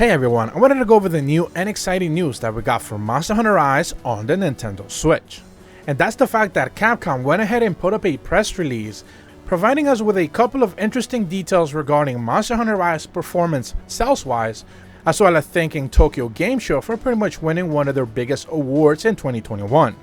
Hey everyone, I wanted to go over the new and exciting news that we got for Monster Hunter Rise on the Nintendo Switch. And that's the fact that Capcom went ahead and put up a press release providing us with a couple of interesting details regarding Monster Hunter Rise performance sales-wise, as well as thanking Tokyo Game Show for pretty much winning one of their biggest awards in 2021.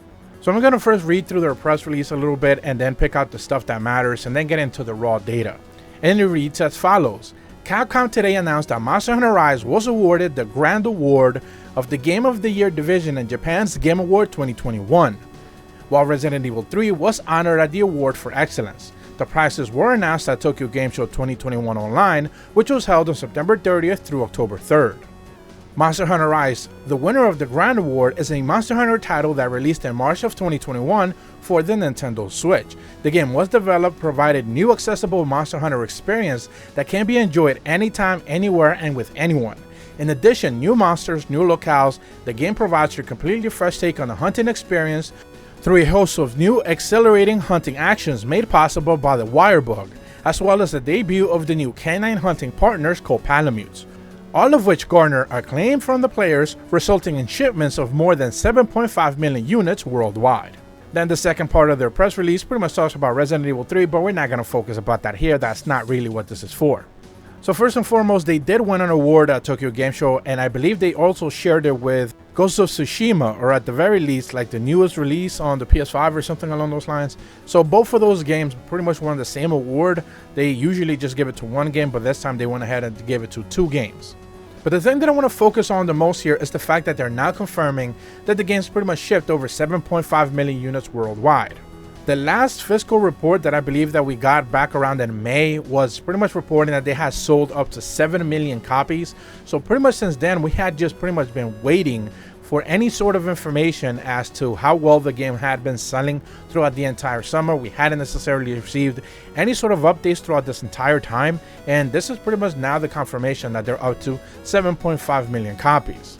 So I'm going to first read through their press release a little bit and then pick out the stuff that matters and then get into the raw data. And it reads as follows. Capcom today announced that Monster Hunter Rise was awarded the Grand Award of the Game of the Year division in Japan's Game Award 2021, while Resident Evil 3 was honored at the award for excellence. The prizes were announced at Tokyo Game Show 2021 online, which was held on September 30th through October 3rd. Monster Hunter Rise, the winner of the Grand Award, is a Monster Hunter title that released in March of 2021 for the Nintendo Switch. The game was developed, provided new accessible Monster Hunter experience that can be enjoyed anytime, anywhere, and with anyone. In addition, new monsters, new locales, the game provides a completely fresh take on the hunting experience through a host of new exhilarating hunting actions made possible by the Wirebug, as well as the debut of the new canine hunting partners called Palamutes, all of which garner acclaim from the players, resulting in shipments of more than 7.5 million units worldwide. Then the second part of their press release pretty much talks about Resident Evil 3, but we're not going to focus about that here. That's not really what this is for. So first and foremost, they did win an award at Tokyo Game Show, and I believe they also shared it with Ghost of Tsushima, or at the very least, like the newest release on the PS5 or something along those lines. So both of those games pretty much won the same award. They usually just give it to one game, but this time they went ahead and gave it to two games. But the thing that I want to focus on the most here is the fact that they're now confirming that the game's pretty much shipped over 7.5 million units worldwide. The last fiscal report that I believe that we got back around in May was pretty much reporting that they had sold up to 7 million copies. So pretty much since then, we had just pretty much been waiting for any sort of information as to how well the game had been selling throughout the entire summer. We hadn't necessarily received any sort of updates throughout this entire time, and this is pretty much now the confirmation that they're up to 7.5 million copies.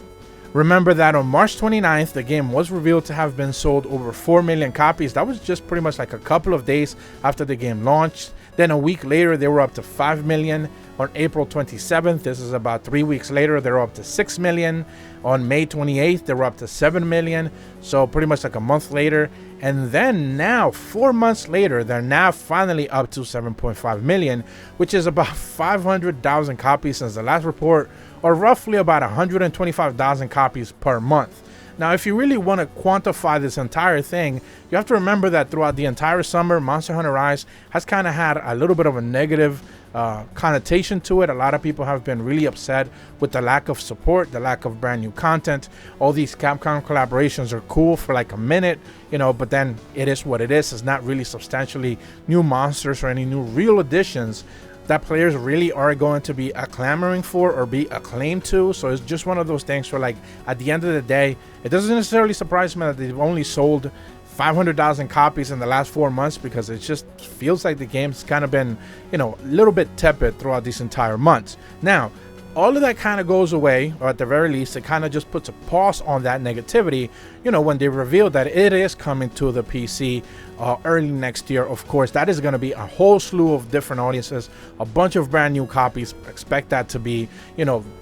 Remember that on March 29th, the game was revealed to have been sold over 4 million copies. That was just pretty much like a couple of days after the game launched. Then a week later, they were up to 5 million. On April 27th, this is about 3 weeks later, they're up to 6 million. On May 28th, they were up to 7 million. So pretty much like a month later. And then now, 4 months later, they're now finally up to 7.5 million, which is about 500,000 copies since the last report, or roughly about 125,000 copies per month. Now, if you really want to quantify this entire thing, you have to remember that throughout the entire summer, Monster Hunter Rise has kind of had a little bit of a negative connotation to it. A lot of people have been really upset with the lack of support, the lack of brand new content. All these Capcom collaborations are cool for like a minute, but then it is what it is. It's not really substantially new monsters or any new real additions that players really are going to be clamoring for or be acclaimed to. So it's just one of those things where, like, at the end of the day, it doesn't necessarily surprise me that they've only sold 500,000 copies in the last 4 months, because it just feels like the game's kind of been, a little bit tepid throughout these entire months. Now, all of that kind of goes away, or at the very least, it kind of just puts a pause on that negativity, when they reveal that it is coming to the PC early next year. Of course, that is going to be a whole slew of different audiences, a bunch of brand new copies. Expect that to be,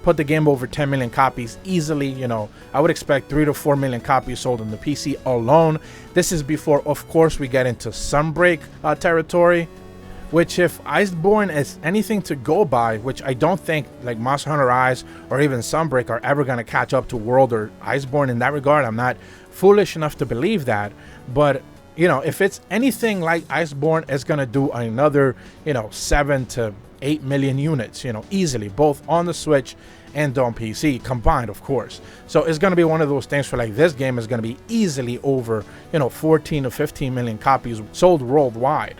put the game over 10 million copies easily. I would expect 3 to 4 million copies sold on the PC alone. This is before, of course, we get into Sunbreak territory, which, if Iceborne is anything to go by, which I don't think like Monster Hunter Rise or even Sunbreak are ever going to catch up to World or Iceborne in that regard. I'm not foolish enough to believe that, but if it's anything like Iceborne, it's going to do another 7 to 8 million units, easily, both on the Switch and on PC combined, of course. So it's going to be one of those things where, like, this game is going to be easily over 14 to 15 million copies sold worldwide.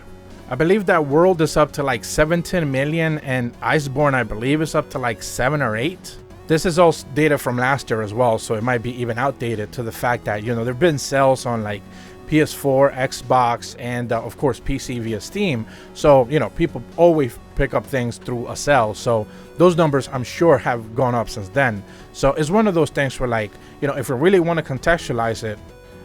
I believe that World is up to like 17 million, and Iceborne, I believe, is up to like 7 or 8. This is all data from last year as well, so it might be even outdated to the fact that, there have been sales on like PS4, Xbox, and of course PC via Steam. So, people always pick up things through a sale. So those numbers, I'm sure, have gone up since then. So it's one of those things where, like, if we really want to contextualize it,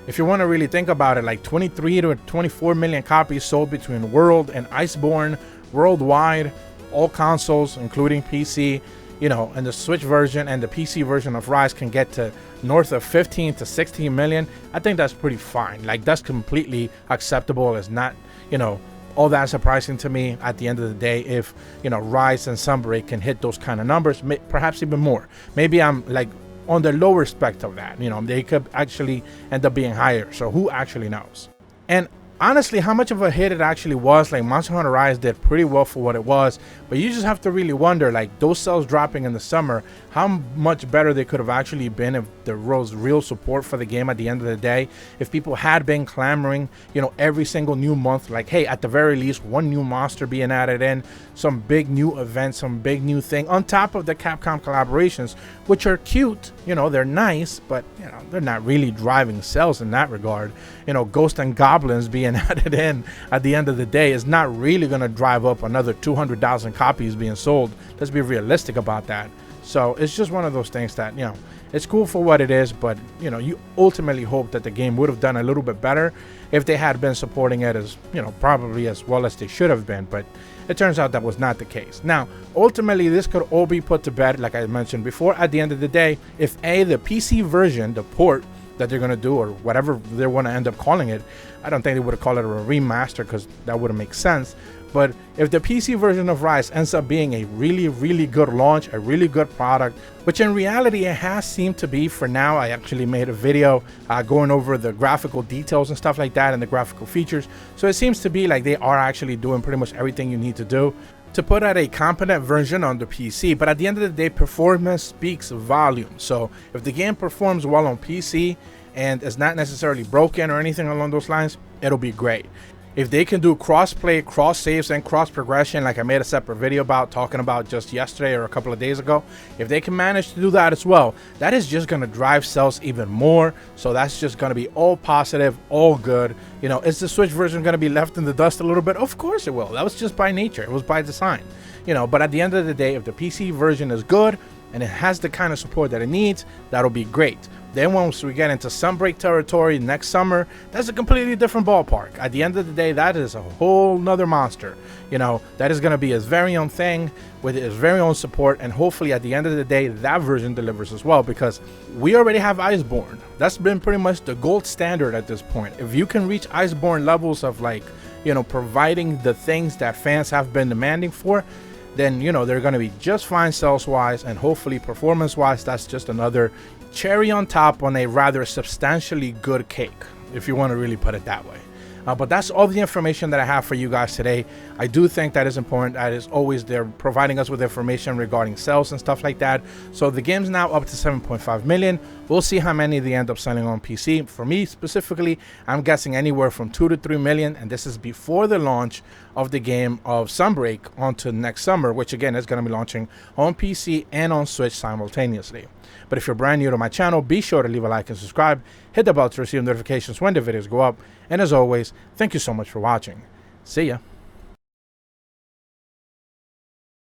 if you want to really think about it, like 23 to 24 million copies sold between World and Iceborne worldwide, all consoles, including PC. and the Switch version and the PC version of Rise can get to north of 15 to 16 million, I think that's pretty fine. Like, that's completely acceptable. It's not, all that surprising to me at the end of the day if, Rise and Sunbreak can hit those kind of numbers, perhaps even more. Maybe I'm like on the lower spec of that. They could actually end up being higher. So who actually knows? And honestly, how much of a hit it actually was, like Monster Hunter Rise did pretty well for what it was, but you just have to really wonder, like, those sales dropping in the summer, how much better they could have actually been if there was real support for the game at the end of the day. If people had been clamoring, every single new month, like, hey, at the very least, one new monster being added in, some big new event, some big new thing, on top of the Capcom collaborations, which are cute, they're nice, but, they're not really driving sales in that regard. Ghosts and Goblins being added in at the end of the day is not really going to drive up another 200,000 copies being sold. Let's be realistic about that. So it's just one of those things that, it's cool for what it is, but, you ultimately hope that the game would have done a little bit better if they had been supporting it as, probably as well as they should have been. But it turns out that was not the case. Now, ultimately, this could all be put to bed, like I mentioned before, at the end of the day, if the PC version, the port that they're going to do, or whatever they want to end up calling it, I don't think they would have called it a remaster, because that wouldn't make sense. But if the PC version of Rise ends up being a really, really good launch, a really good product, which in reality it has seemed to be for now. I actually made a video going over the graphical details and stuff like that and the graphical features. So it seems to be like they are actually doing pretty much everything you need to do to put out a competent version on the PC. But at the end of the day, performance speaks volume. So if the game performs well on PC and is not necessarily broken or anything along those lines, it'll be great. If they can do cross-play, cross-saves, and cross-progression, like I made a separate video about, talking about just yesterday or a couple of days ago, if they can manage to do that as well, that is just going to drive sales even more. So that's just going to be all positive, all good. Is the Switch version going to be left in the dust a little bit? Of course it will. That was just by nature. It was by design. But at the end of the day, if the PC version is good and it has the kind of support that it needs, that'll be great. Then once we get into Sunbreak territory next summer, that's a completely different ballpark. At the end of the day, that is a whole nother monster. That is going to be his very own thing with his very own support, and hopefully at the end of the day, that version delivers as well, because we already have Iceborne. That's been pretty much the gold standard at this point. If you can reach Iceborne levels of, like, providing the things that fans have been demanding for, then, they're going to be just fine sales-wise, and hopefully performance-wise, that's just another cherry on top on a rather substantially good cake, if you want to really put it that way. But that's all the information that I have for you guys today. I do think that is important. As always, they're providing us with information regarding sales and stuff like that. So the game's now up to 7.5 million. We'll see how many they end up selling on PC. For me specifically, I'm guessing anywhere from 2 to 3 million. And this is before the launch of the game of Sunbreak onto next summer, which again is going to be launching on PC and on Switch simultaneously. But if you're brand new to my channel, be sure to leave a like and subscribe. Hit the bell to receive notifications when the videos go up. And as always, thank you so much for watching. See ya.